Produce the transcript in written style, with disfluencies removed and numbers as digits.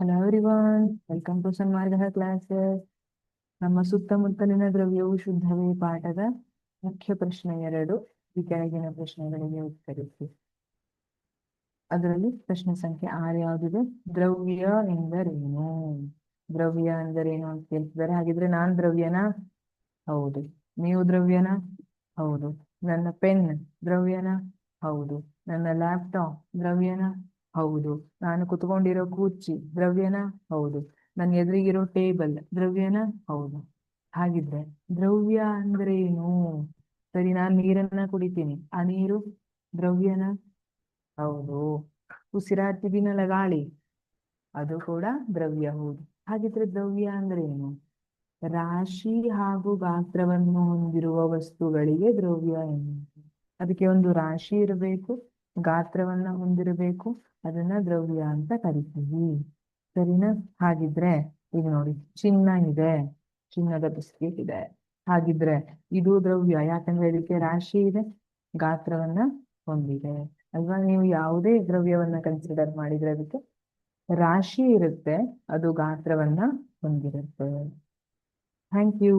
Hello everyone, welcome to Sanmarga classes. ನಮ್ಮ ಸುತ್ತಮುತ್ತಲಿನ ದ್ರವ್ಯವು ಶುದ್ಧವೇ ಪಾಠದ ಮುಖ್ಯ ಪ್ರಶ್ನೆ 2. ಈ ಕೆಳಗಿನ ಪ್ರಶ್ನೆಗಳಿಗೆ ಉತ್ತರಿಸಿ. ಅದರಲ್ಲಿ ಪ್ರಶ್ನೆ ಸಂಖ್ಯೆ 6 ಯಾವುದಿದೆ? ದ್ರವ್ಯ ಎಂದರೇನು? ದ್ರವ್ಯ ಎಂದರೇನು ಅಂತ ಕೇಳ್ತಿದ್ದಾರೆ. ಹಾಗಿದ್ರೆ ನಾನ್ ದ್ರವ್ಯನಾ? ಹೌದು. ನೀವು ದ್ರವ್ಯನಾ? ಹೌದು. ನನ್ನ ಪೆನ್ ದ್ರವ್ಯನಾ? ಹೌದು. ನನ್ನ ಲ್ಯಾಪ್ಟಾಪ್ ದ್ರವ್ಯನಾ? ಹೌದು. ನಾನು ಕುತ್ಕೊಂಡಿರೋ ಕುರ್ಚಿ ದ್ರವ್ಯನಾ? ಹೌದು. ನನ್ನ ಎದುರಿಗಿರೋ ಟೇಬಲ್ ದ್ರವ್ಯನಾ? ಹೌದು. ಹಾಗಿದ್ರೆ ದ್ರವ್ಯ ಅಂದ್ರೆ ಏನು? ಸರಿ, ನಾನು ನೀರನ್ನ ಕುಡಿತೀನಿ, ಆ ನೀರು ದ್ರವ್ಯನಾ? ಹೌದು. ಉಸಿರಾಡ್ತಿದ್ದೀನಲ್ಲ ಗಾಳಿ, ಅದು ಕೂಡ ದ್ರವ್ಯ. ಹೌದು. ಹಾಗಿದ್ರೆ ದ್ರವ್ಯ ಅಂದ್ರೆ ಏನು? ರಾಶಿ ಹಾಗೂ ಗಾತ್ರವನ್ನು ಹೊಂದಿರುವ ವಸ್ತುಗಳಿಗೆ ದ್ರವ್ಯ ಎನ್ನುವುದು. ಅದಕ್ಕೆ ಒಂದು ರಾಶಿ ಇರಬೇಕು, ಗಾತ್ರವನ್ನ ಹೊಂದಿರಬೇಕು, ಅದನ್ನ ದ್ರವ್ಯ ಅಂತ ಕರಿತೀವಿ. ಸರಿನಾ? ಹಾಗಿದ್ರೆ ಈಗ ನೋಡಿ, ಚಿನ್ನ ಇದೆ, ಚಿನ್ನದ ಬಿಸ್ಕೆಟ್ ಇದೆ. ಹಾಗಿದ್ರೆ ಇದು ದ್ರವ್ಯ, ಯಾಕಂದ್ರೆ ಇದಕ್ಕೆ ರಾಶಿ ಇದೆ, ಗಾತ್ರವನ್ನ ಹೊಂದಿದೆ ಅಲ್ವಾ? ನೀವು ಯಾವುದೇ ದ್ರವ್ಯವನ್ನ ಕನ್ಸಿಡರ್ ಮಾಡಿದ್ರೆ ಅದಕ್ಕೆ ರಾಶಿ ಇರುತ್ತೆ, ಅದು ಗಾತ್ರವನ್ನ ಹೊಂದಿರುತ್ತೆ. Thank you.